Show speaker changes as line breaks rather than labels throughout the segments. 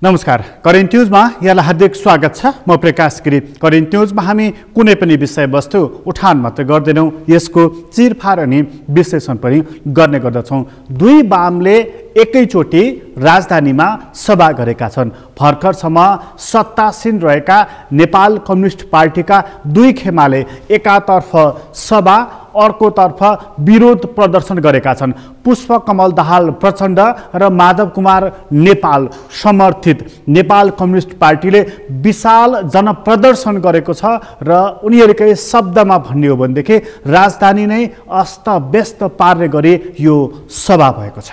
नमस्कार, करेन्ट न्यूजमा यहाँलाई हार्दिक स्वागत छ। म प्रकाश गिरी। करेन्ट न्यूजमा हामी कुनै पनि विषयवस्तु उठान मात्र गर्दैनौँ, यसको चिरफार अनि विश्लेषण पनि गर्ने गर्दछौँ। दुई वामले एकैचोटि राजधानीमा सभा गरेका छन्। भर्खरसम्म सत्तासीन रहेका नेपाल कम्युनिस्ट पार्टीका दुई खेमाले एकातर्फ सभा अर्कोतर्फ विरोध प्रदर्शन गरेका छन्। पुष्पकमल दाहाल प्रचण्ड र माधव कुमार नेपाल समर्थित नेपाल कम्युनिस्ट पार्टीले विशाल जनप्रदर्शन गरेको छ र उनीहरूकै शब्दमा भन्ने हो भनेदेखि राजधानी नै अस्तव्यस्त पार्ने गरी यो सभा भएको छ।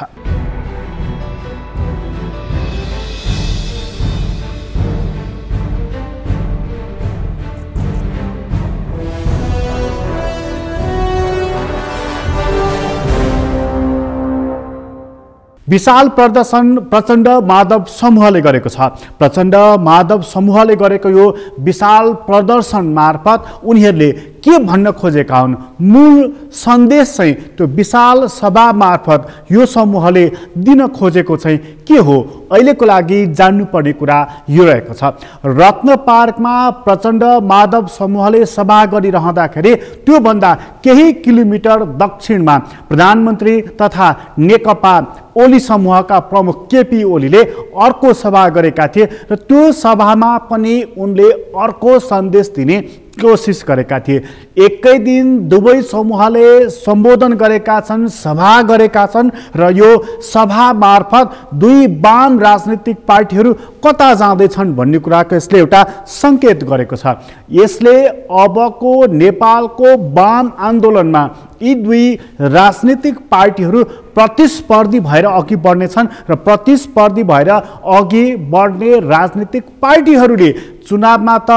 विशाल प्रदर्शन प्रचण्ड माधव समूहले गरेको छ। प्रचण्ड माधव समूहले गरेको यो विशाल प्रदर्शन मार्फत उनीहरूले के भन्न खोजेका हुन्, मूल सन्देश चाहिँ त्यो विशाल सभा मार्फत यो समूहले दिन खोजेको चाहिँ के हो, अहिलेको लागि जान्नुपर्ने कुरा यो रहेको छ। रत्न पार्कमा प्रचण्ड माधव समूहले सभा गरिरहँदाखेरि त्योभन्दा केही किलोमिटर दक्षिणमा प्रधानमन्त्री तथा नेकपा ओली समूहका प्रमुख केपी ओलीले अर्को सभा गरेका थिए र त्यो सभामा पनि उनले अर्को सन्देश दिने कोसिस गरेका थिए। एकै दिन दुवै समूहले सम्बोधन गरेका छन्, सभा गरेका छन् र यो सभा मार्फत दुई वाम राजनीतिक पार्टीहरू कता जाँदैछन् भन्ने कुराको यसले एउटा सङ्केत गरेको छ। यसले अबको नेपालको वाम आन्दोलनमा यी दुई राजनीतिक पार्टीहरू प्रतिस्पर्धी भएर अघि बढ्नेछन् र प्रतिस्पर्धी भएर अघि बढ्ने राजनीतिक पार्टीहरूले चुनावमा त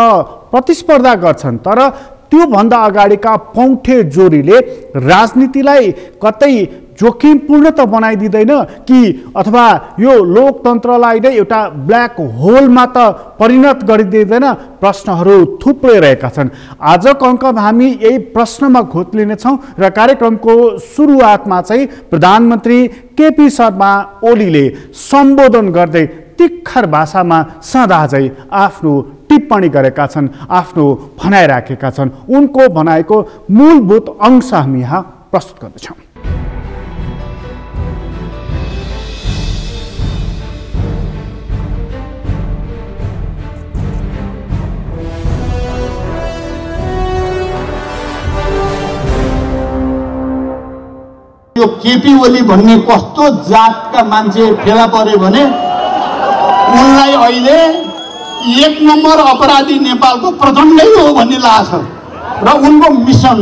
प्रतिस्पर्धा गर्छन्, तर त्योभन्दा अगाडिका पौठे जोरीले राजनीतिलाई कतै जोखिमपूर्ण त बनाइदिँदैन कि अथवा यो लोकतन्त्रलाई नै एउटा ब्ल्याक होलमा त परिणत गरिदिँदैन? प्रश्नहरू थुप्रै रहेका छन्। आजको अङ्कमा हामी यही प्रश्नमा घोत्लिनेछौँ र कार्यक्रमको सुरुवातमा चाहिँ प्रधानमन्त्री केपी शर्मा ओलीले सम्बोधन गर्दै तिखर भाषामा सदाझै आफ्नो टिप्पणी गरेका छन्, आफ्नो भनाइ राखेका छन्। उनको भनाइको मूलभूत अंश हामी यहाँ प्रस्तुत गर्दछौँ।
यो केपी ओली भन्ने कस्तो जातका मान्छे फेला पर्यो भने उनलाई अहिले एक नम्बर अपराधी नेपालको प्रचण्डै हो भन्ने लाग्छ र उनको मिसन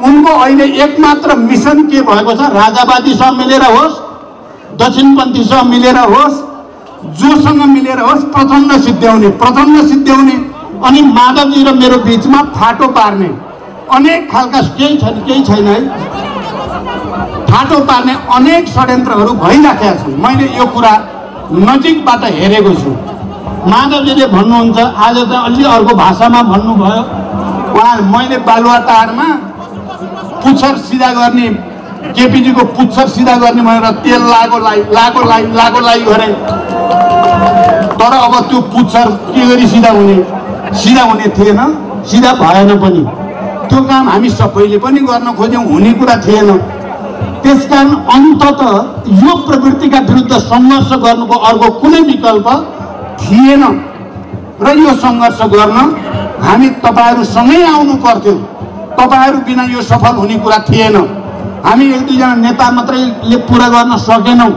उनको अहिले एकमात्र मिसन के भएको छ? राजावादीसँग मिलेर होस्, दक्षिणपन्थीसँग मिलेर होस्, जोसँग मिलेर होस् प्रचण्ड सिद्ध्याउने अनि माधवजी र मेरो बीचमा फाटो पार्ने अनेक खालका केही छैन है, फाटो पार्ने अनेक षड्यन्त्रहरू भइराखेका छन्। मैले यो कुरा नजिकबाट हेरेको छु। माधवजीले भन्नुहुन्छ, आज त अलि अर्को भाषामा भन्नुभयो, उहाँ मैले बालुवाटारमा पुच्छर सिधा गर्ने, केपीजीको पुच्छर सिधा गर्ने भनेर तेल लागो गरे, तर अब त्यो पुच्छर के गरी सिधा हुने थिएन, सिधा भएन पनि। त्यो काम हामी सबैले पनि गर्न खोज्यौँ, हुने कुरा थिएन। त्यसकारण अन्ततः यो प्रवृत्तिका विरुद्ध सङ्घर्ष गर्नुको अर्को कुनै विकल्प थिएन र यो सङ्घर्ष गर्न हामी तपाईँहरूसँगै आउनु पर्थ्यो। तपाईँहरू बिना यो सफल हुने कुरा थिएन। हामी एक दुईजना नेता मात्रैले पुरा गर्न सकेनौँ।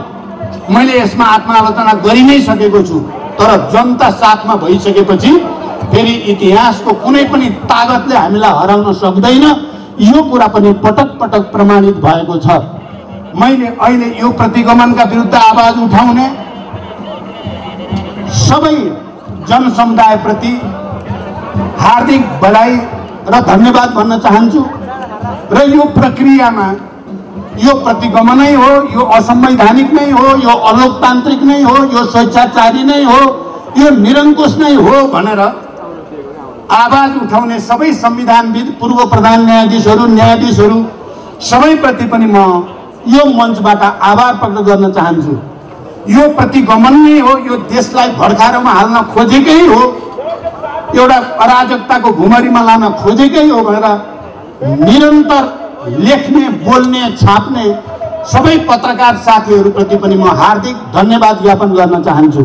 मैले यसमा आत्मालोचना गरि नै सकेको छु, तर जनता साथमा भइसकेपछि फेरि इतिहासको कुनै पनि तागतले हामीलाई हराउन सक्दैन। यो कुरा पनि पटक पटक प्रमाणित भएको छ। मैले अहिले यो प्रतिगमनका विरुद्ध आवाज उठाउने सबै जनसमुदायप्रति हार्दिक बधाई र धन्यवाद भन्न चाहन्छु। र यो प्रक्रियामा यो प्रतिगमनै हो, यो असंवैधानिक नै हो, यो अलोकतान्त्रिक नै हो, यो स्वेच्छाचारी नै हो, यो निरङ्कुश नै हो भनेर आवाज उठाउने सबै संविधानविद, पूर्व प्रधान न्यायाधीशहरू सबैप्रति पनि म यो मञ्चबाट आभार प्रकट गर्न चाहन्छु। यो प्रतिगमन नै हो, यो देशलाई भड्कारोमा हाल्न खोजेकै हो, एउटा अराजकताको घुमरीमा लान खोजेकै हो भनेर निरन्तर लेख्ने, बोल्ने, छाप्ने सबै पत्रकार साथीहरूप्रति पनि म हार्दिक धन्यवाद ज्ञापन गर्न चाहन्छु।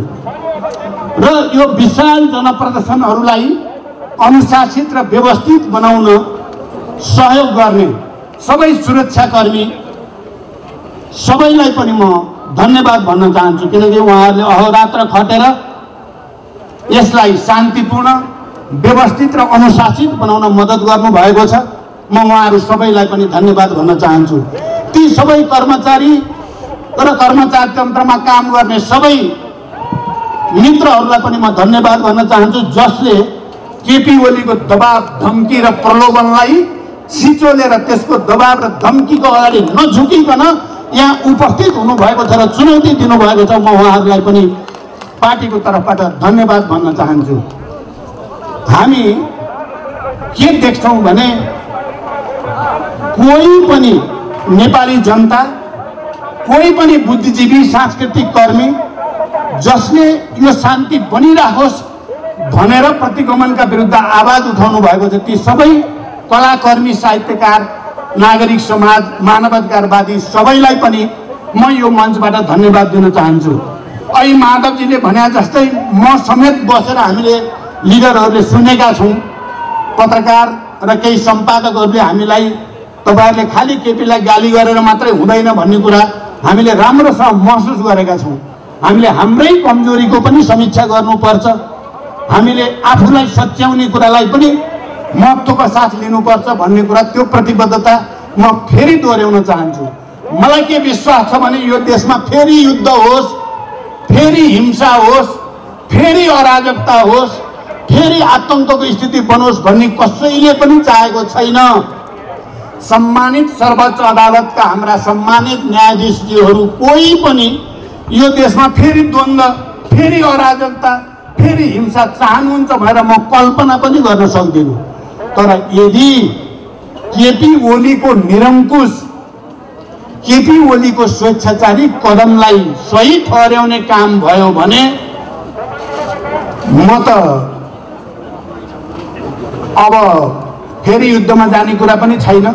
र यो विशाल जनप्रदर्शनहरूलाई अनुशासित र व्यवस्थित बनाउन सहयोग गर्ने सबै सुरक्षाकर्मी सबैलाई पनि म धन्यवाद भन्न चाहन्छु, किनकि उहाँहरूले अहोरात्र खटेर यसलाई शान्तिपूर्ण, व्यवस्थित र अनुशासित बनाउन मद्दत गर्नुभएको छ। म उहाँहरू सबैलाई पनि धन्यवाद भन्न चाहन्छु। ती सबै कर्मचारी र कर्मचारी तन्त्रमा काम गर्ने सबै मित्रहरूलाई पनि म धन्यवाद भन्न चाहन्छु, जसले केपी ओलीको दबाब, धम्की र प्रलोभनलाई सिचोलेर त्यसको दबाब र धम्कीको अगाडि नझुकिकन यहाँ उपस्थित हुनुभएको छ र चुनौती दिनुभएको छ। म उहाँहरूलाई पनि पार्टीको तर्फबाट धन्यवाद भन्न चाहन्छु। हामी के देख्छौँ भने कोही पनि नेपाली जनता, कोही पनि बुद्धिजीवी, सांस्कृतिक कर्मी जसले यो शान्ति बनिरहोस् भनेर प्रतिगमनका विरुद्ध आवाज उठाउनु भएको छ, ती सबै कलाकर्मी, साहित्यकार, नागरिक समाज, मानवाधिकारवादी सबैलाई पनि म यो मञ्चबाट धन्यवाद दिन चाहन्छु। अहिले माधवजीले भने जस्तै म समेत बसेर हामीले लिडरहरूले सुनेका छौँ, पत्रकार र केही सम्पादकहरूले हामीलाई तपाईँहरूले खालि केपीलाई गाली गरेर मात्रै हुँदैन भन्ने कुरा हामीले राम्रोसँग महसुस गरेका छौँ। हामीले हाम्रै कमजोरीको पनि समीक्षा गर्नुपर्छ, हामीले आफूलाई सच्याउने कुरालाई पनि महत्त्वका साथ लिनुपर्छ भन्ने कुरा, त्यो प्रतिबद्धता म फेरि दोहोऱ्याउन चाहन्छु। मलाई के विश्वास छ भने यो देशमा फेरि युद्ध होस्, फेरि हिंसा होस्, फेरि अराजकता होस्, फेरि आतङ्कको स्थिति बनोस् भन्ने कसैले पनि चाहेको छैन। सम्मानित सर्वोच्च अदालतका हाम्रा सम्मानित न्यायाधीशजीहरू कोही पनि यो देशमा फेरि द्वन्द्व, फेरि अराजकता, फेरि हिंसा चाहनुहुन्छ भनेर म कल्पना पनि गर्न सक्दिनँ। तर यदि केपी ओलीको निरङ्कुश, केपी ओलीको स्वेच्छाचारी कदमलाई सही ठहर्याउने काम भयो भने म त अब फेरि युद्धमा जाने कुरा पनि छैन,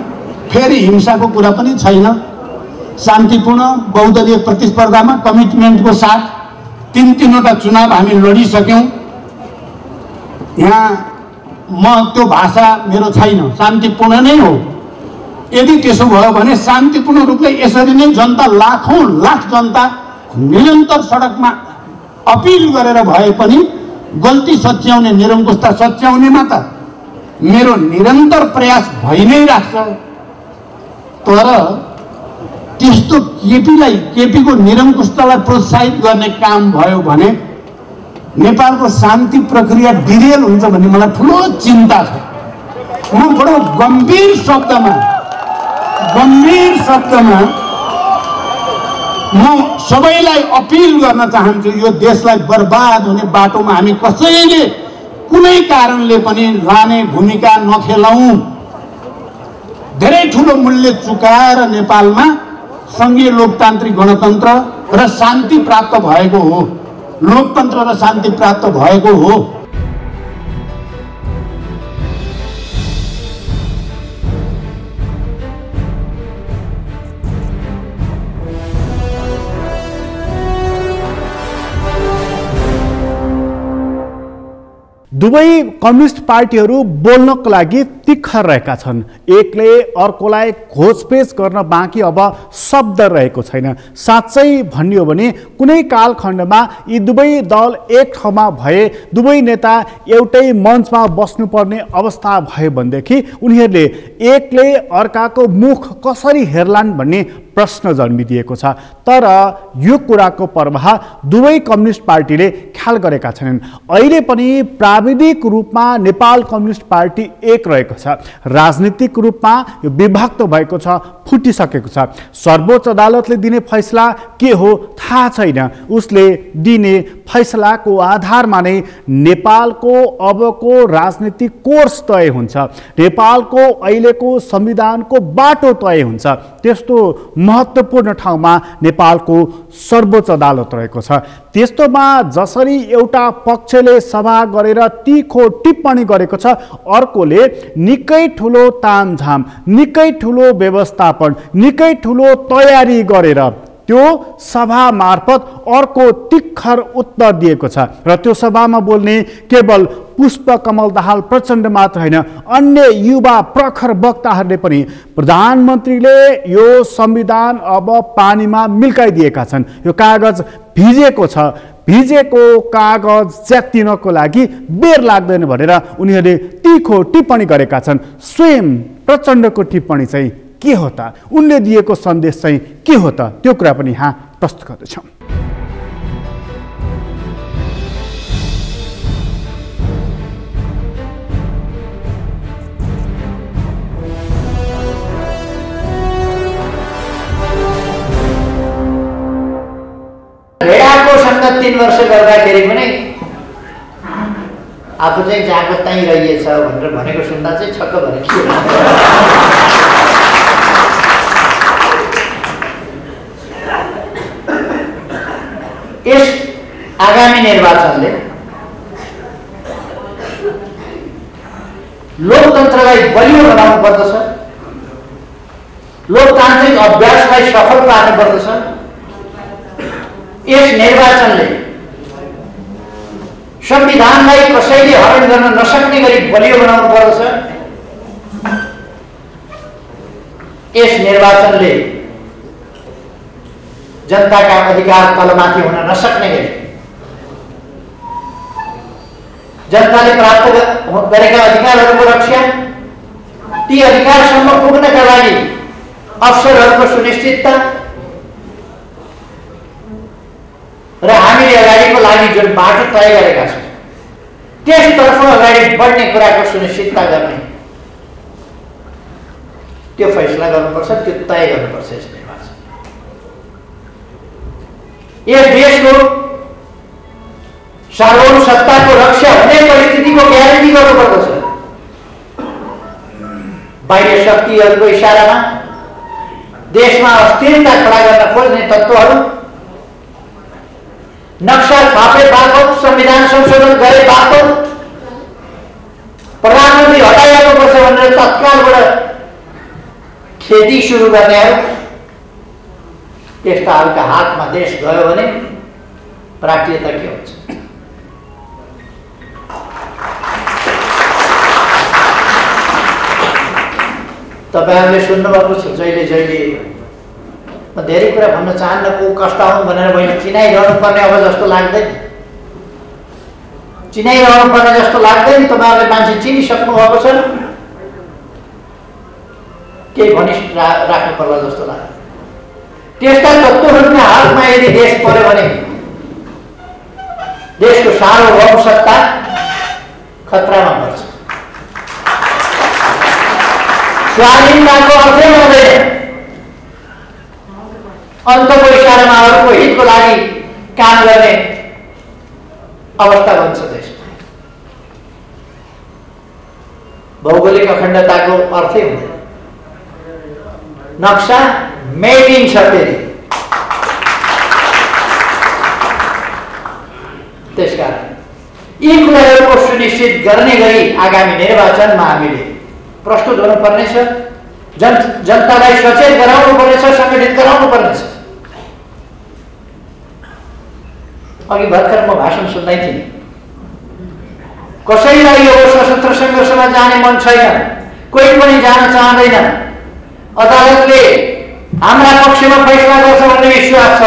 फेरि हिंसाको कुरा पनि छैन। शान्तिपूर्ण बहुदलीय प्रतिस्पर्धामा कमिटमेन्टको साथ तीनवटा चुनाव हामी लडिसक्यौँ। यहाँ म त्यो भाषा मेरो छैन, शान्तिपूर्ण नै हो। यदि त्यसो भयो भने शान्तिपूर्ण रूपले यसरी नै जनता, लाखौँ लाख जनता निरन्तर सडकमा अपिल गरेर भए पनि गल्ती सच्याउने, निरङ्कुशता सच्याउनेमा त मेरो निरन्तर प्रयास भइ नै राख्छ। तर त्यस्तो केपीको निरङ्कुशतालाई प्रोत्साहित गर्ने काम भयो भने नेपालको शान्ति प्रक्रिया डिरेल हुन्छ भन्ने मलाई ठुलो चिन्ता छ। म बडो गम्भीर शब्दमा म सबैलाई अपिल गर्न चाहन्छु, यो देशलाई बर्बाद हुने बाटोमा हामी कसैले कुनै कारणले पनि लाने भूमिका नखेलौँ। धेरै ठुलो मूल्य चुकाएर नेपालमा सङ्घीय लोकतान्त्रिक गणतन्त्र र शान्ति प्राप्त भएको हो, लोकतन्त्र र शान्ति प्राप्त भएको हो।
दुवै कम्युनिस्ट पार्टीहरू बोल्नको लागि तिखर रहेका छन्। एकले अर्कोलाई खोजपेच गर्न बाँकी अब शब्द रहेको छैन। साँच्चै भन्ने हो भने कुनै कालखण्डमा यी दुवै दल एक ठाउँमा भए, दुवै नेता एउटै मञ्चमा बस्नुपर्ने अवस्था भयो भनेदेखि उनीहरूले एकले अर्काको मुख कसरी हेर्लान् भन्ने प्रश्न जन्मिदिएको छ। तर यो कुराको प्रवाह दुवै कम्युनिस्ट पार्टीले ख्याल गरेका छैनन्। अहिले पनि प्राविधिक रूपमा नेपाल कम्युनिस्ट पार्टी एक रहेको छ, राजनीतिक रूपमा यो विभक्त भएको छ, फुटिसकेको छ। सर्वोच्च अदालतले दिने फैसला के हो थाहा छैन। उसले दिने फैसलाको आधारमा नै नेपालको अबको राजनीतिक कोर्स तय हुन्छ, नेपालको अहिलेको संविधानको बाटो तय हुन्छ। त्यस्तो महत्त्वपूर्ण ठाउँमा नेपालको सर्वोच्च अदालत रहेको छ। त्यस्तोमा जसरी एउटा पक्षले सभा गरेर तीखो टिप्पणी गरेको छ, अर्कोले निकै ठुलो तामझाम, निकै ठुलो व्यवस्थापन, निकै ठुलो तयारी गरेर त्यो सभा मार्फत अर्को तिखर उत्तर दिएको छ। र त्यो सभामा बोल्ने केवल पुष्पकमल दाहाल प्रचण्ड मात्र होइन, अन्य युवा प्रखर वक्ताहरूले पनि प्रधानमन्त्रीले यो संविधान अब पानीमा मिल्काइदिएका छन्, यो कागज भिजेको छ, भिजेको कागज च्यातिनको लागि बेर लाग्दैन भनेर उनीहरूले तीखो टिप्पणी गरेका छन्। स्वयं प्रचण्डको टिप्पणी चाहिँ के हो त, उनले दिएको सन्देश चाहिँ के हो त, त्यो कुरा पनि यहाँ प्रस्तुत गर्दैछौँ।
भेडाको सङ्गत 3 वर्ष गर्दाखेरि पनि आफू चाहिँ जहाँको त्यहीँ रहिएछ भनेर भनेको सुन्दा चाहिँ छक्क भएर के यस आगामी निर्वाचनले लोकतन्त्रलाई बलियो बनाउनु पर्दछ, लोकतान्त्रिक अभ्यासलाई सफल पार्नु पर्दछ। यस निर्वाचनले संविधानलाई कसैले हरण गर्न नसक्ने गरी बलियो बनाउनु पर्दछ। यस निर्वाचनले जनताका अधिकार तलमाथि हुन नसक्ने गरी, जनताले प्राप्त गरेका अधिकारहरूको रक्षा, ती अधिकारसम्म पुग्नका लागि अवसरहरूको सुनिश्चितता र हामीले अगाडिको लागि जुन बाटो तय गरेका छौँ त्यसतर्फ अगाडि बढ्ने कुराको सुनिश्चितता गर्ने त्यो फैसला गर्नुपर्छ, त्यो तय गर्नुपर्छ। यस निर्वाचन यस देशको सार्वभौम सत्ताको रक्षा हुने परिस्थितिको ग्यारेन्टी गर्नुपर्दछ। बाह्य शक्तिहरूको इसारामा देशमा अस्थिरता खडा गर्न खोज्ने तत्त्वहरू नक्सा छापे बापत, संविधान संशोधन गरे बापत प्रधानमन्त्री हटाइहाल्नुपर्छ भनेर तत्कालबाट खेती सुरु गर्नेहरू, त्यस्ताहरूका हातमा देश गयो भने प्राप्तिता के हुन्छ? तपाईँहरूले सुन्नुभएको छ जहिले जहिले म धेरै कुरा भन्न चाहन्न, को कष्ट आउनु भनेर मैले चिनाइरहनु पर्ने अब जस्तो लाग्दैन, चिनाइरहनु पर्ने जस्तो लाग्दैन। तपाईँहरूले मान्छे चिनिसक्नु भएको छ, केही भनि राख्नु पर्ला जस्तो लाग्छ। त्यस्ता तत्त्वहरूका हातमा यदि देश पर्यो भने देशको सार्वभौम सत्ता खतरामा पर्छ। स्वाधीनताको अर्थै हुँदैन, अन्तको इसारामा अरूको हितको लागि काम गर्ने अवस्था बन्छ देशमा। भौगोलिक अखण्डताको अर्थै हुँदैन, नक्सा मेड इन छतेरी। त्यसकारण यी कुराहरूको सुनिश्चित गर्ने गरी आगामी निर्वाचनमा हामीले प्रस्तुत हुनुपर्नेछ, जनतालाई सचेत गराउनु पर्नेछ, सङ्गठित गराउनु पर्नेछ। अघि भर्खर म भाषण सुन्दै थिएँ, कसैलाई यो सशस्त्र सङ्घर्षमा जाने मन छैन, कोही पनि जान चाहँदैन, अदालतले हाम्रा पक्षमा फैसला गर्छ भन्ने विश्वास छ,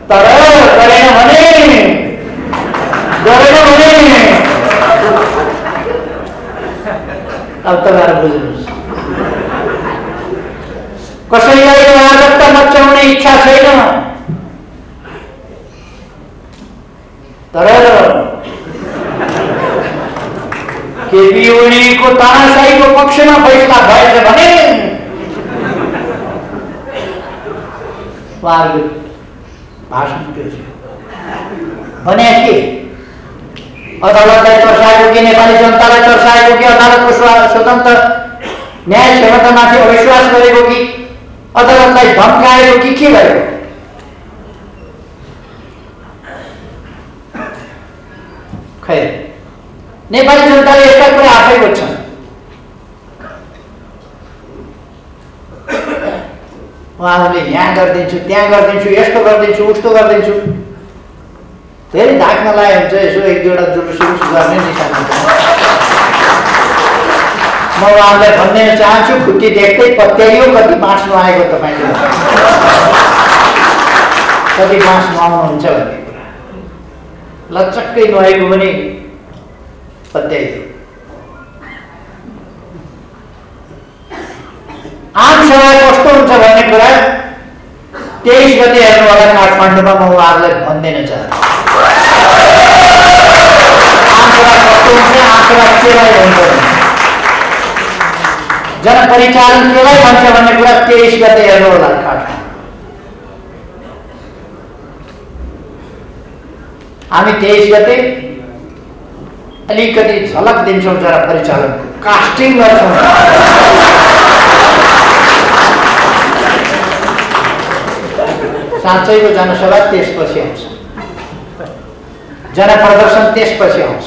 तर गरेन भने अब तपाईँहरू बुझ्नुहोस्, कसैलाई अराजकता मचाउने इच्छा छैन, तर केपी ओलीको तानाशाहीको पक्षमा फैसला भएछ भने उहाँहरूको भाषण के भने के अदालतलाई तर्साएको कि नेपाली जनतालाई तर्साएको कि अदालतको स्वतन्त्र न्याय क्षमतामाथि अविश्वास गरेको कि अदालतलाई धम्काएको कि के गरेको? खै नेपाली जनताले यस्ता कुरा आफै बुझ्छन्। उहाँहरूले यहाँ गरिदिन्छु, त्यहाँ गरिदिन्छु, यस्तो गरिदिन्छु, उस्तो गरिदिन्छु, फेरि ढाक्न लाए हुन्छ यसो एक दुईवटा जुलुस गर्ने निशाना। म उहाँलाई भन्न चाहन्छु, खुट्टी देख्दै पत्याइयो कति बाँस नुहाएको तपाईँले, कति बाँस नुहाउनुहुन्छ भन्ने कुरा लचक्कै नुहाएको पनि पत्याइयो। आम सभा कस्तो हुन्छ भन्ने कुरा 23 गते हेर्नु होला काठमाडौँमा। म उहाँहरूलाई भन्दैन चाहन्छु आम सभा कस्तो हुन्छ, आम सभा केलाई हुन्छ, जनपरिचालन केलाई भन्छ भन्ने कुरा 23 गते हेर्नु होला काठमाडौँ। हामी 23 गते अलिकति झलक दिन्छौँ जनपरिचालन, कास्टिङ गर्छौँ। साँच्चैको जनसभा त्यसपछि आउँछ, जनप्रदर्शन त्यसपछि आउँछ।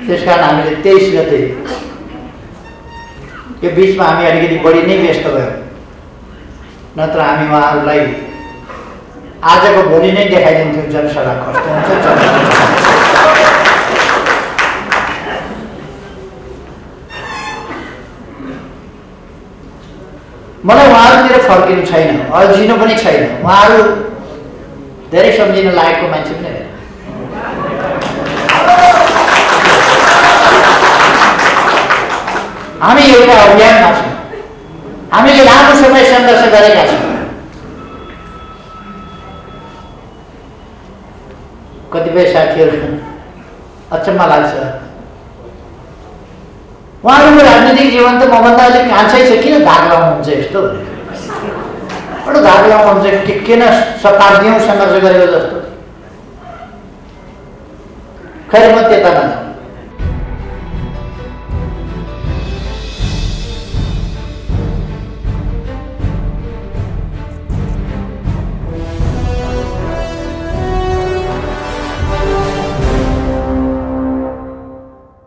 त्यसकारण हामीले 23 गते यो बिचमा हामी अलिकति बढी नै व्यस्त भयौँ, नत्र हामी उहाँहरूलाई आजको भोलि नै देखाइदिन्थ्यौँ जनसभा कस्तो हुन्छ। मलाई उहाँहरूतिर फर्किनु छैन, अल्झिनु पनि छैन। उहाँहरू धेरै सम्झिन लागेको मान्छे पनि होइन। हामी एउटा अभियानमा छौँ, हामीले लामो समय सङ्घर्ष गरेका छौँ। कतिपय साथीहरू अचम्म लाग्छ, उहाँहरूको राजनीतिक जीवन त मभन्दा अलिक कान्छै छ, किन धाग लाउनुहुन्छ यस्तो? एउटा धाग लाउनुहुन्छ किन शताब्दीौँ सङ्घर्ष गरेको जस्तो? खैर म त्यता नजाउँ।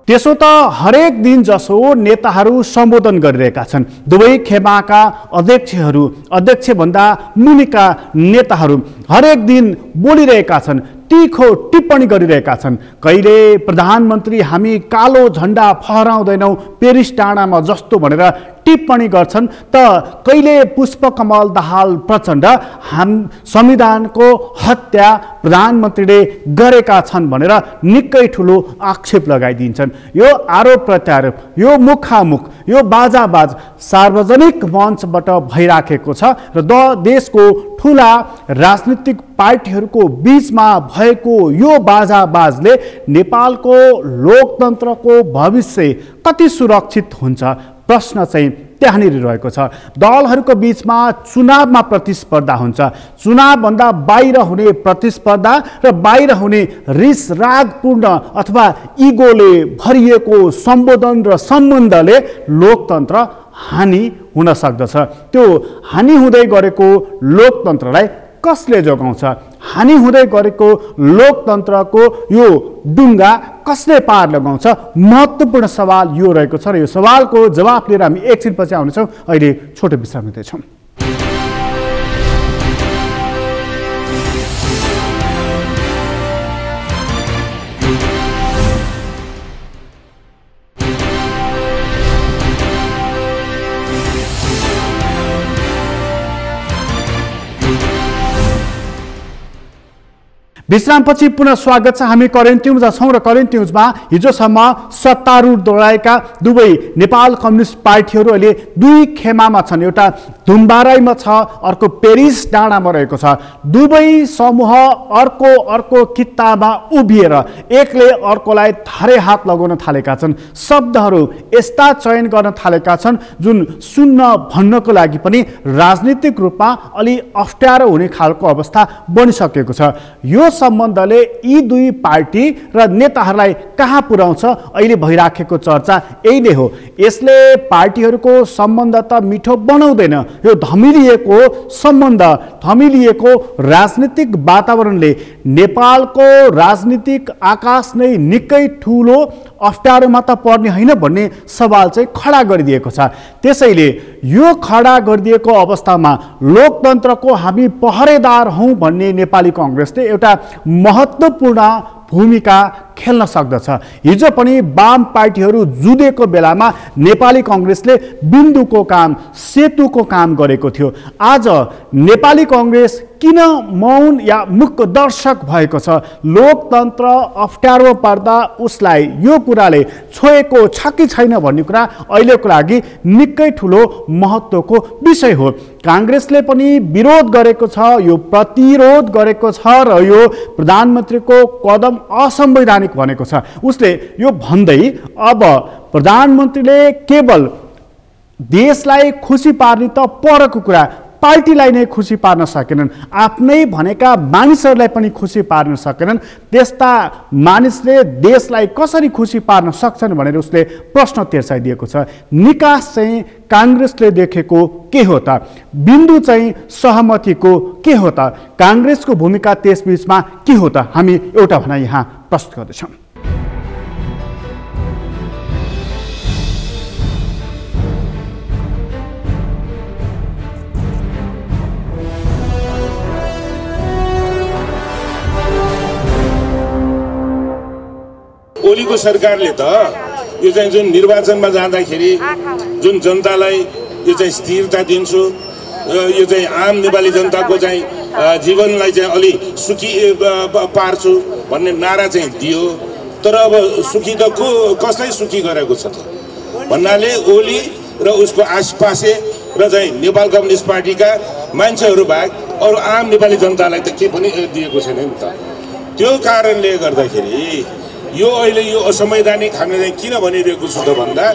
त्यसो त हरेक दिन जसो नेताहरू सम्बोधन गरिरहेका छन्। दुवै खेमाका अध्यक्षभन्दा मुनिका नेताहरू हरेक दिन बोलिरहेका छन्, तीखो टिप्पणी गरिरहेका छन्। कहिले प्रधानमन्त्री हामी कालो झण्डा फहराउँदैनौँ पेरिस डाँडामा जस्तो भनेर टिप्पणी गर्छन्, त कहिले पुष्पकमल दाहाल प्रचण्ड संविधानको हत्या प्रधानमन्त्रीले गरेका छन् भनेर निकै ठुलो आक्षेप लगाइदिन्छन्। यो आरोप प्रत्यारोप, यो मुखामुख, यो बाजाबाज सार्वजनिक मञ्चबाट भइराखेको छ र देशको ठुला राजनीतिक पार्टीहरूको बीचमा भएको यो बाजाबाजले नेपालको लोकतन्त्रको भविष्य कति सुरक्षित हुन्छ प्रश्न चाहिँ त्यहाँनिर रहेको छ। दलहरूको बीचमा चुनावमा प्रतिस्पर्धा हुन्छ, चुनावभन्दा बाहिर हुने प्रतिस्पर्धा र बाहिर हुने रिसरागपूर्ण अथवा इगोले भरिएको सम्बोधन र सम्बन्धले लोकतन्त्र हानि हुन सक्दछ। त्यो हानि हुँदै गरेको लोकतन्त्रलाई कसले जोगाउँछ? हानि हुँदै गरेको लोकतन्त्रको यो डुङ्गा कसले पार लगाउँछ? महत्त्वपूर्ण सवाल यो रहेको छ र यो सवालको जवाफ लिएर हामी एकछिनपछि आउनेछौँ। अहिले छोटो विश्राम लिँदैछौँ। विश्रामपछि पुनः स्वागत छ। हामी करेन्ट न्युजमा छौँ र करेन्ट न्युजमा हिजोसम्म सत्तारूढ दोहोऱ्याएका दुवै नेपाल कम्युनिस्ट पार्टीहरू अहिले दुई खेमामा छन्। एउटा धुम्बाराईमा छ, अर्को पेरिस डाँडामा रहेको छ। दुवै समूह अर्को कित्तामा उभिएर एकले अर्कोलाई थारे हात लगाउन थालेका छन्। शब्दहरू यस्ता चयन गर्न थालेका छन् जुन सुन्न भन्नको लागि पनि राजनीतिक रूपमा अलि अप्ठ्यारो हुने खालको अवस्था बनिसकेको छ। यो सम्बन्धले यी दुई पार्टी र नेताहरूलाई कहाँ पुर्याउँछ अहिले भइराखेको चर्चा यही नै हो। यसले पार्टीहरूको सम्बन्ध त मिठो बनाउँदैन। यो धमिलिएको सम्बन्ध, धमिलिएको राजनीतिक वातावरणले नेपालको राजनीतिक आकाश नै निकै ठुलो अप्ठ्यारोमा त पर्ने होइन भन्ने सवाल चाहिँ खडा गरिदिएको छ। त्यसैले यो खडा गरिदिएको अवस्थामा लोकतन्त्रको हामी पहरेदार हौँ भन्ने नेपाली कांग्रेसले एउटा महत्त्वपूर्ण भूमिका खेल्न सक्दछ। हिजो पनि वाम पार्टीहरू जुधेको बेलामा नेपाली कांग्रेसले बिन्दुको काम, सेतुको काम गरेको थियो। आज नेपाली कांग्रेस किन मौन या मुख दर्शक भएको छ? लोकतन्त्र अप्ठ्यारो पर्दा उसलाई यो कुराले छोएको छ कि छैन भन्ने कुरा अहिलेको लागि निकै ठुलो महत्त्वको विषय हो। कांग्रेसले पनि विरोध गरेको छ, यो प्रतिरोध गरेको छ र यो प्रधानमन्त्रीको कदम असंवैधानिक भनेको छ। उसले यो भन्दै अब प्रधानमन्त्रीले केवल देशलाई खुसी पार्ने त परको कुरा, पार्टीलाई नै खुसी पार्न सकेनन्, आफ्नै भनेका मानिसहरूलाई पनि खुसी पार्न सकेनन्। त्यस्ता मानिसले देशलाई कसरी खुसी पार्न सक्छन् भनेर उसले प्रश्न तेर्साइदिएको छ। निकास चाहिँ कांग्रेसले देखेको के हो त? बिन्दु चाहिँ सहमतिको के हो त? कांग्रेसको भूमिका त्यसबीचमा के हो त? हामी एउटा भनाइ यहाँ प्रस्तुत गर्दैछौँ।
ओलीको सरकारले त यो चाहिँ जुन निर्वाचनमा जाँदाखेरि जुन जनतालाई यो चाहिँ स्थिरता दिन्छु, यो चाहिँ आम नेपाली जनताको चाहिँ जीवनलाई चाहिँ अलि सुखी पार्छु भन्ने नारा चाहिँ दियो। तर अब सुखी त कसलाई सुखी गरेको छ त भन्नाले ओली र उसको आसपासे र चाहिँ नेपाल कम्युनिस्ट पार्टीका मान्छेहरू बाहेक अरू आम नेपाली जनतालाई त के पनि दिएको छैन नि त। त्यो कारणले गर्दाखेरि यो अहिले यो असंवैधानिक हामीले चाहिँ किन भनिरहेको छु त भन्दा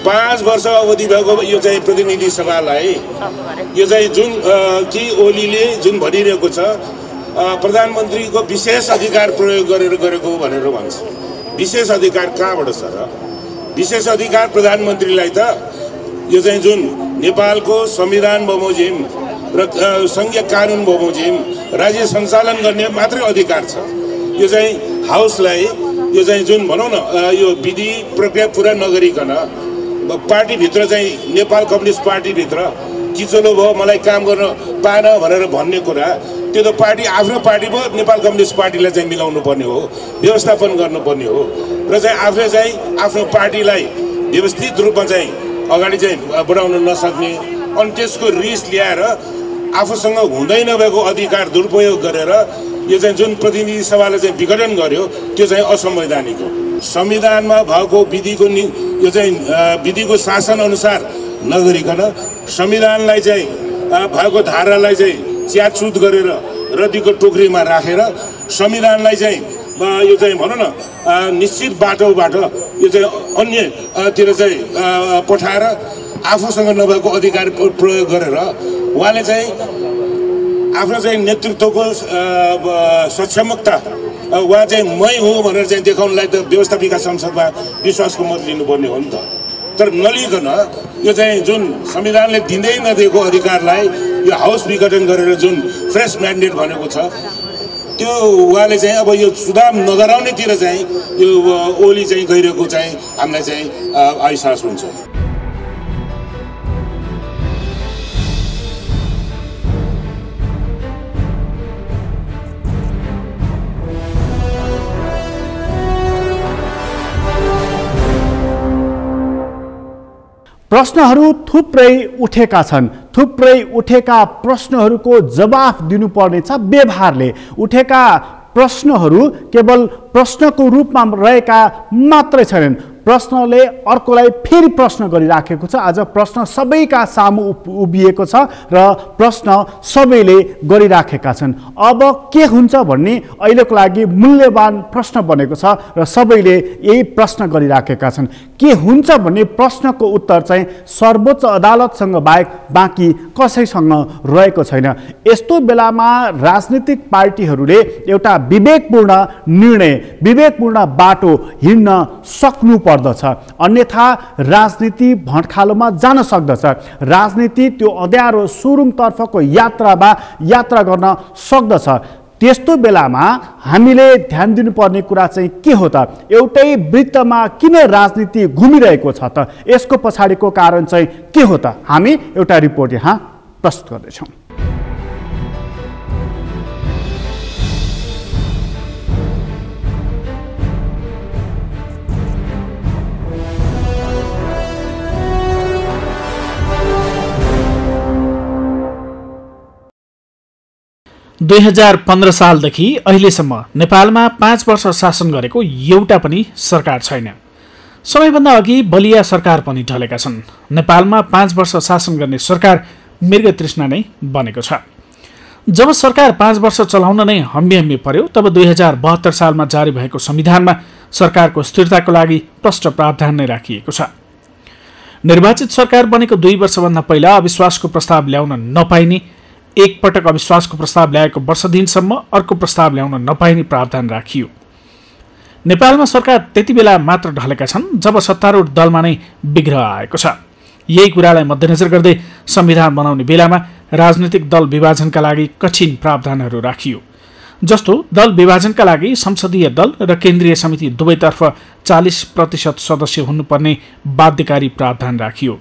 5 वर्ष अवधि भएको यो चाहिँ प्रतिनिधि सभालाई यो चाहिँ जुन कि ओलीले जुन भनिरहेको छ प्रधानमन्त्रीको विशेष अधिकार प्रयोग गरेर गरेको भनेर भन्छ। विशेष अधिकार कहाँबाट छ र? विशेष अधिकार प्रधानमन्त्रीलाई त यो चाहिँ जुन नेपालको संविधान बमोजिम र संघीय कानुन बमोजिम राज्य सञ्चालन गर्ने मात्रै अधिकार छ। यो चाहिँ हाउसलाई यो चाहिँ जुन भनौँ न यो विधि प्रक्रिया पुरा नगरिकन पार्टीभित्र चाहिँ नेपाल कम्युनिस्ट पार्टीभित्र किचलो भयो, मलाई काम गर्न पाएन भनेर भन्ने कुरा, त्यो त पार्टी आफ्नो पार्टी पो नेपाल कम्युनिस्ट पार्टीलाई चाहिँ मिलाउनु पर्ने हो, व्यवस्थापन गर्नुपर्ने हो र चाहिँ आफूले चाहिँ आफ्नो पार्टीलाई व्यवस्थित रूपमा चाहिँ अगाडि चाहिँ बढाउन नसक्ने अनि त्यसको रिस ल्याएर आफूसँग हुँदै नभएको अधिकार दुरुपयोग गरेर यो चाहिँ जुन प्रतिनिधि सभाले चाहिँ विघटन गर्यो त्यो चाहिँ असंवैधानिक हो। संविधानमा भएको विधिको यो चाहिँ विधिको शासन अनुसार नगरिकन संविधानलाई चाहिँ भएको धारालाई चाहिँ च्यातचुत गरेर रद्दीको टोकरीमा राखेर संविधानलाई चाहिँ यो चाहिँ भनौँ न निश्चित बाटोबाट यो चाहिँ अन्यतिर चाहिँ पठाएर आफूसँग नभएको अधिकार प्रयोग गरेर उहाँले चाहिँ आफ्नो चाहिँ नेतृत्वको सक्षमता उहाँ चाहिँ मै हो भनेर चाहिँ देखाउनलाई त व्यवस्थापिका संसदमा विश्वासको मत लिनुपर्ने हो नि त। तर नलिकन यो चाहिँ जुन संविधानले दिँदै नदिएको अधिकारलाई यो हाउस विघटन गरेर जुन फ्रेस म्यान्डेट भनेको छ त्यो उहाँले चाहिँ अब यो सुधार नगराउनेतिर चाहिँ यो ओली चाहिँ गइरहेको चाहिँ हामीलाई चाहिँ अहसास हुन्छ।
प्रश्नहरू थुप्रै उठेका छन्। थुप्रै उठेका प्रश्नहरूको जवाफ दिनुपर्ने छ व्यवहारले। उठेका प्रश्नहरू केवल प्रश्नको रूपमा रहेका मात्रै छैनन्। प्रश्नले अर्कोलाई फेरि प्रश्न गरिराखेको छ। आज प्रश्न सबैका सामु उभिएको छ र प्रश्न सबैले गरिराखेका छन्। अब के हुन्छ भन्ने अहिलेको लागि मूल्यवान प्रश्न बनेको छ र सबैले यही प्रश्न गरिराखेका छन्। के हुन्छ भन्ने प्रश्नको उत्तर चाहिँ सर्वोच्च अदालतसँग बाहेक बाँकी कसैसँग रहेको छैन। यस्तो बेलामा राजनीतिक पार्टीहरूले एउटा विवेकपूर्ण निर्णय, विवेकपूर्ण बाटो हिँड्न सक्नु पर्दछ, अन्यथा राजनीति भँडखालोमा जान सक्दछ। राजनीति त्यो अँध्यारो सुरुङतर्फको यात्रा गर्न सक्दछ। त्यस्तो बेलामा हामीले ध्यान दिनुपर्ने कुरा चाहिँ के हो त? एउटै वृत्तमा किन राजनीति घुमिरहेको छ त? यसको पछाडिको कारण चाहिँ के हो त? हामी एउटा रिपोर्ट यहाँ प्रस्तुत गर्दैछौँ।
दुई 2015 सालदेखि अहिलेसम्म नेपालमा 5 वर्ष शासन गरेको एउटा पनि सरकार छैन। समयभन्दा अघि बलिया सरकार पनि ढलेका छन्। नेपालमा 5 वर्ष शासन गर्ने सरकार मृगतृष्णा नै बनेको छ। जब सरकार 5 वर्ष चलाउन नै हम्बी पर्यो तब 2072 सालमा जारी भएको संविधानमा सरकारको स्थिरताको लागि प्रष्ट प्रावधान नै राखिएको छ। निर्वाचित सरकार बनेको 2 वर्षभन्दा पहिला अविश्वासको प्रस्ताव ल्याउन नपाइने, एक पटक अविश्वासको प्रस्ताव ल्याएको वर्ष दिनसम्म अर्को प्रस्ताव ल्याउन नपाइने प्रावधान राखियो। नेपालमा सरकार त्यति बेला मात्र ढलेका छन् जब सत्तारूढ दलमा नै विग्रह आएको छ। यही कुरालाई मध्यनजर गर्दै संविधान बनाउने बेलामा राजनीतिक दल विभाजनका लागि कठिन प्रावधानहरू राखियो। जस्तो दल विभाजनका लागि संसदीय दल र केन्द्रीय समिति दुवैतर्फ 40% सदस्य हुनुपर्ने बाध्यकारी प्रावधान राखियो।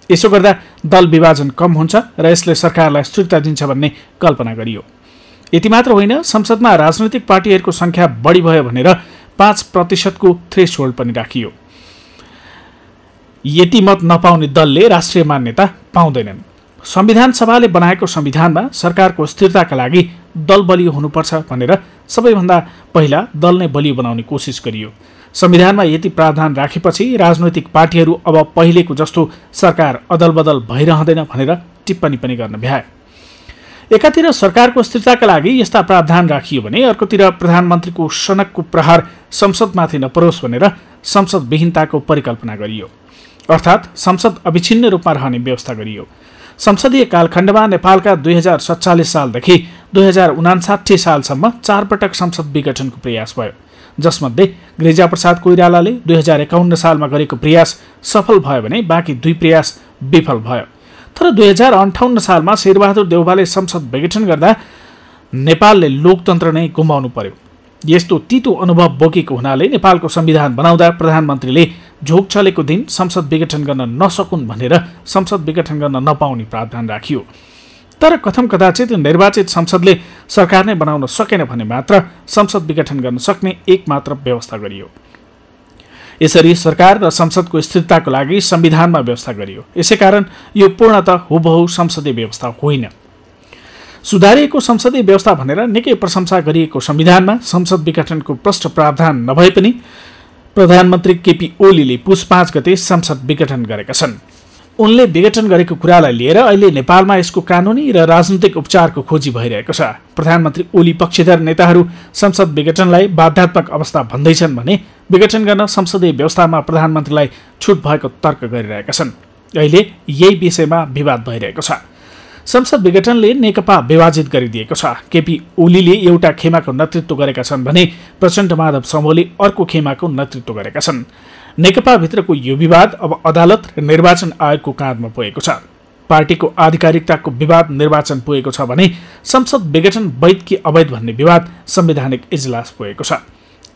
यसो गर्दा दल विभाजन कम हुन्छ र यसले सरकारलाई स्थिरता दिन्छ भन्ने कल्पना गरियो। यति मात्र होइन, संसदमा राजनैतिक पार्टीहरूको संख्या बढी भयो भनेर 5% को थ्रेसहोल्ड पनि राखियो। यति मत नपाउने दलले राष्ट्रिय मान्यता पाउँदैनन्। संविधान सभाले बनाएको संविधानमा सरकारको स्थिरताका लागि दल बलियो हुनुपर्छ भनेर सबैभन्दा पहिला दल नै बलियो बनाउने कोसिस गरियो। संविधानमा यति प्रावधान राखेपछि राजनैतिक पार्टीहरू अब पहिलेको जस्तो सरकार अदलबदल भइरहँदैन भनेर टिप्पणी पनि गर्न भ्याए। एकातिर सरकारको स्थिरताका लागि यस्ता प्रावधान राखियो भने अर्कोतिर प्रधानमन्त्रीको सनकको प्रहार संसदमाथि नपरोस् भनेर संसदविहीनताको परिकल्पना गरियो, अर्थात् संसद अविच्छिन्न रूपमा रहने व्यवस्था गरियो। संसदीय कालखण्डमा नेपालका 2047 सालदेखि 2059 सालसम्म 4 पटक संसद विघटनको प्रयास भयो, जसमध्ये गिरिजाप्रसाद कोइरालाले 2051 सालमा गरेको प्रयास सफल भयो भने बाँकी 2 प्रयास विफल भयो। तर 2058 सालमा शेरबहादुर देउवाले संसद विघटन गर्दा नेपालले लोकतन्त्र नै गुमाउनु पर्यो। यस्तो तितो अनुभव बोकेको हुनाले नेपालको संविधान बनाउँदा प्रधानमन्त्रीले झोक चलेको दिन संसद विघटन गर्न नसकुन् भनेर संसद विघटन गर्न नपाउने प्रावधान राखियो। तर कथम कदाचित निर्वाचित संसदले सरकार नै बनाउन सकेन भने मात्र संसद विघटन गर्न सक्ने एकमात्र व्यवस्था गरियो। यसरी सरकार र संसदको स्थिरताको लागि संविधानमा व्यवस्था गरियो। यसैकारण यो पूर्णतः हुबहु संसदीय व्यवस्था होइन। सुधारिएको संसदीय व्यवस्था भनेर निकै प्रशंसा गरिएको संविधानमा संसद विघटनको प्रष्ट प्रावधान नभए पनि प्रधानमन्त्री केपी ओलीले पुस 5 गते संसद विघटन गरेका छन्। उनले विघटन गरेको कुरालाई लिएर अहिले नेपालमा यसको कानुनी र राजनीतिक उपचारको खोजी भइरहेको छ। प्रधानमन्त्री ओली पक्षधर नेताहरू संसद विघटनलाई बाध्यात्मक अवस्था भन्दैछन् भने विघटन गर्न संसदीय व्यवस्थामा प्रधानमन्त्रीलाई छुट भएको तर्क गरिरहेका छन्। अहिले यही विषयमा विवाद भइरहेको छ। संसद विघटनले नेकपा विभाजित गरिदिएको छ। केपी ओलीले एउटा खेमाको नेतृत्व गरेका छन् भने प्रचण्ड माधव समूहले अर्को खेमाको नेतृत्व गरेका छन्। नेकपाभित्रको यो विवाद अब अदालत र निर्वाचन आयोगको काँधमा पुगेको छ। पार्टीको आधिकारिकताको विवाद निर्वाचन पुगेको छ भने संसद विघटन वैध कि अवैध भन्ने विवाद संवैधानिक इजलास पुगेको छ।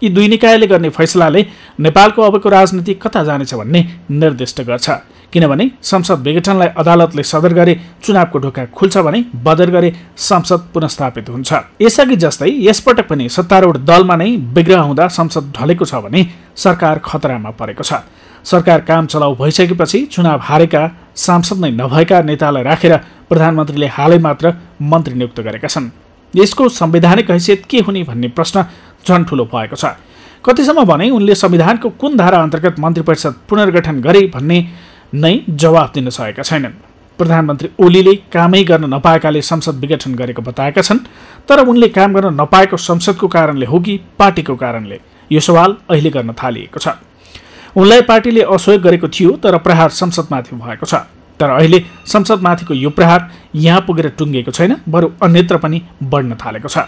यी दुई निकायले गर्ने फैसलाले नेपालको अबको राजनीति कता जानेछ भन्ने निर्दिष्ट गर्छ। किनभने संसद विघटनलाई अदालतले सदर गरे चुनावको ढोका खुल्छ भने बदर गरे संसद पुनस्थापित हुन्छ। यसअघि जस्तै यसपटक पनि सत्तारूढ दलमा नै विग्रह हुँदा संसद ढलेको छ भने सरकार खतरामा परेको छ। सरकार काम चलाउ भइसकेपछि चुनाव हारेका सांसद नै नभएका नेतालाई राखेर प्रधानमन्त्रीले हालै मात्र मन्त्री नियुक्त गरेका छन्। यसको संवैधानिक हैसियत के हुने भन्ने प्रश्न झन् ठूलो भएको छ। कतिसम्म भने उनले संविधानको कुन धारा अन्तर्गत मन्त्री परिषद पुनर्गठन गरे भन्ने नै जवाफ दिन सकेका छैनन्। प्रधानमन्त्री ओलीले कामै गर्न नपाएकाले संसद विघटन गरेको बताएका छन्, तर उनले काम गर्न नपाएको संसदको कारणले हो कि पार्टीको कारणले, यो सवाल अहिले गर्न थालिएको छ। उनलाई पार्टीले असहयोग गरेको थियो, तर प्रहार संसदमाथि भएको छ। तर अहिले संसदमाथिको यो प्रहार यहाँ पुगेर टुङ्गेको छैन, बरु अन्यत्र पनि बढ्न थालेको छ।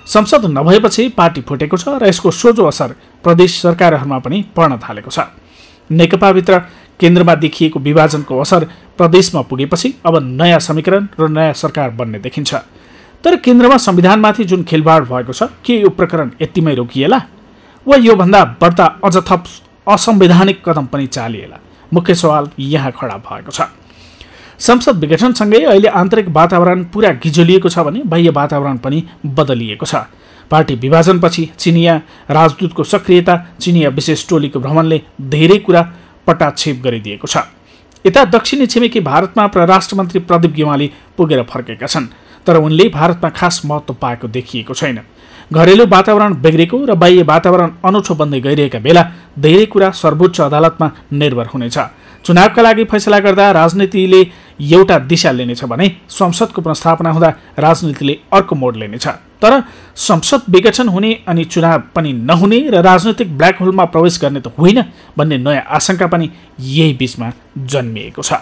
संसद नभएपछि पार्टी फुटेको छ र यसको सोझो असर प्रदेश सरकारहरूमा पनि पर्न थालेको छ। नेकपाभित्र केन्द्रमा देखिएको विभाजनको असर प्रदेशमा पुगेपछि अब नयाँ समीकरण र नयाँ सरकार बन्ने देखिन्छ। तर केन्द्रमा संविधानमाथि जुन खेलवाड भएको छ, के यो प्रकरण यतिमै रोकिएला वा योभन्दा बढ्ता अझ थप असंवैधानिक कदम पनि चालिएला? मुख्य सवाल यहाँ खडा भएको छ। संसद विघटनसँगै अहिले आन्तरिक वातावरण पुरा गिजोलिएको छ भने बाह्य वातावरण पनि बदलिएको छ। पार्टी विभाजनपछि चिनिया राजदूतको सक्रियता, चिनिया विशेष टोलीको भ्रमणले धेरै कुरा पटाक्षेप गरिदिएको छ। यता दक्षिणी छिमेकी भारतमा परराष्ट्र मन्त्री प्रदीप गेवाली पुगेर फर्केका छन्, तर उनले भारतमा खास महत्त्व पाएको देखिएको छैन। घरेलु वातावरण बिग्रेको र बाह्य वातावरण अनौठो बन्दै गइरहेका बेला धेरै कुरा सर्वोच्च अदालतमा निर्भर हुनेछ। चुनावका लागि फैसला गर्दा राजनीतिले एउटा दिशा लिनेछ भने संसदको पुनर्स्थापना हुँदा राजनीतिले अर्को मोड लिनेछ। तर संसद विघटन हुने अनि चुनाव पनि नहुने र राजनीतिक ब्ल्याक होलमा प्रवेश गर्ने त होइन भन्ने नयाँ आशंका पनि यही बीचमा जन्मिएको छ।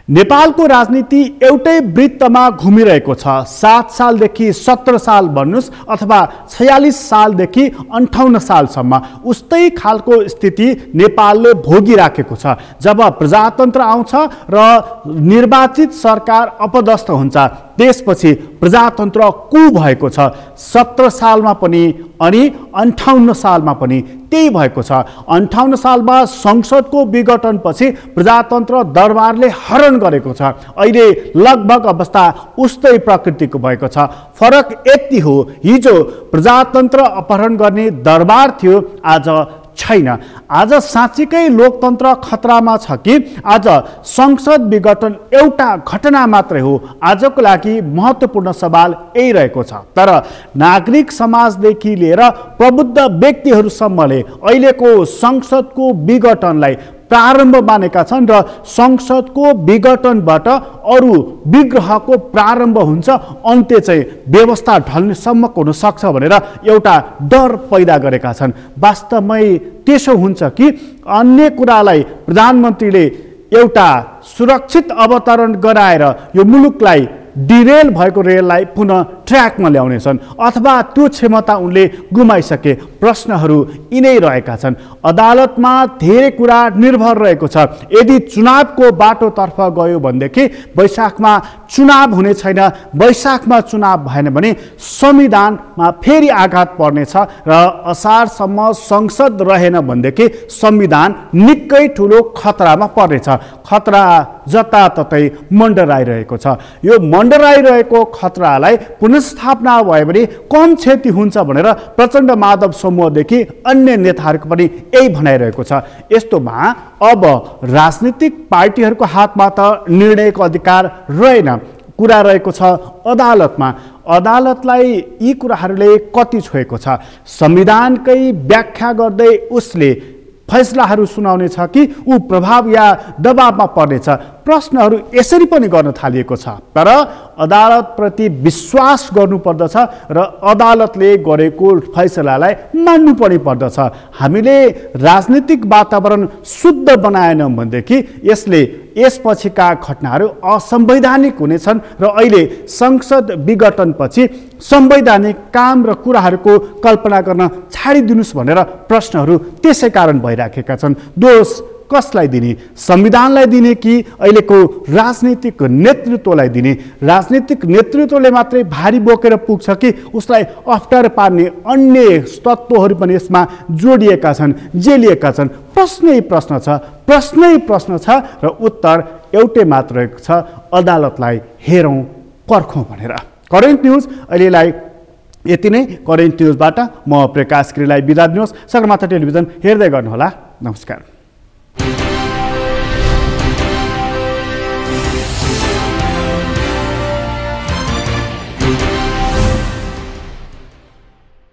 नेपालको राजनीति एउटै वृत्तमा घुमिरहेको छ। 7 सालदेखि 17 साल भन्नुस् अथवा 46 सालदेखि 58 सालसम्म उस्तै खालको स्थिति नेपालले भोगिराखेको छ। जब प्रजातन्त्र आउँछ र निर्वाचित सरकार अपदस्थ हुन्छ, त्यसपछि प्रजातन्त्र कु भएको छ। 17 सालमा पनि अनि 58 सालमा पनि त्यही भएको छ। 58 सालमा संसदको विघटनपछि प्रजातन्त्र दरबारले हरण गरेको छ। अहिले लगभग अवस्था उस्तै प्रकृतिको भएको छ। फरक यति हो, हिजो प्रजातन्त्र अपहरण गर्ने दरबार थियो, आज छैन। आज साँच्चीकै लोकतन्त्र खतरामा छ कि आज संसद विघटन एउटा घटना मात्रै हो? आजको लागि महत्त्वपूर्ण सवाल यही रहेको छ। तर नागरिक समाजदेखि लिएर प्रबुद्ध व्यक्तिहरूसम्मले अहिलेको संसदको विघटनलाई प्रारम्भ मानेका छन् र संसदको विघटनबाट अरू विग्रहको प्रारम्भ हुन्छ, अन्त्य चाहिँ व्यवस्था ढल्नेसम्मको हुन सक्छ भनेर एउटा डर पैदा गरेका छन्। वास्तवमै त्यसो हुन्छ कि अन्य कुरालाई प्रधानमन्त्रीले एउटा सुरक्षित अवतरण गराएर यो मुलुकलाई डिरेल भएको रेललाई पुनः ट्र्याकमा ल्याउनेछन्, अथवा त्यो क्षमता उनले गुमाइसके? प्रश्नहरू यिनै रहेका छन्। अदालतमा धेरै कुरा निर्भर रहेको छ। यदि चुनावको बाटोतर्फ गयो भनेदेखि वैशाखमा चुनाव हुने छैन। वैशाखमा चुनाव भएन भने संविधानमा फेरि आघात पर्नेछ र असारसम्म संसद रहेन भनेदेखि संविधान निकै ठुलो खतरामा पर्नेछ। खतरा जताततै मण्डराइरहेको छ। यो मण्डराइरहेको खतरालाई पुनर्स्थापना भयो भने कम क्षति हुन्छ भनेर प्रचण्ड माधव समूहदेखि अन्य नेताहरूको पनि यही भनाइरहेको छ। यस्तोमा अब राजनीतिक पार्टीहरूको हातमा त निर्णयको अधिकार रहेन, कुरा रहेको छ अदालतमा। अदालतलाई यी कुराहरूले कति छोएको छ? संविधानकै व्याख्या गर्दै उसले फैसलाहरू सुनाउने छ कि ऊ प्रभाव या दबावमा पर्नेछ? प्रश्नहरू यसरी पनि गर्न थालिएको छ। तर अदालतप्रति विश्वास गर्नुपर्दछ र अदालतले गरेको फैसलालाई मान्नु पनि पर्दछ। हामीले राजनीतिक वातावरण शुद्ध बनाएनौँ भनेदेखि यसले यसपछिका घटनाहरू असंवैधानिक हुनेछन् र अहिले संसद विघटनपछि संवैधानिक काम र कुराहरूको कल्पना गर्न छाडिदिनुस् भनेर प्रश्नहरू त्यसै कारण भइराखेका छन्। दोष कसलाई दिने? संविधानलाई दिने कि अहिलेको राजनीतिक नेतृत्वलाई दिने? राजनीतिक नेतृत्वले मात्रै भारी बोकेर पुग्छ कि उसलाई अप्ठ्यारो पार्ने अन्य तत्त्वहरू पनि यसमा जोडिएका छन्, जेलिएका छन्? प्रश्नै प्रश्न छ, प्रश्नै प्रश्न छ र उत्तर एउटै मात्र रहेको छ, अदालतलाई हेरौँ पर्खौँ भनेर। करेन्ट न्युज अहिलेलाई यति नै करेन्ट न्युजबाट म प्रकाश गिरीलाई बिदा दिनुहोस्। सगरमाथा टेलिभिजन हेर्दै गर्नुहोला। नमस्कार।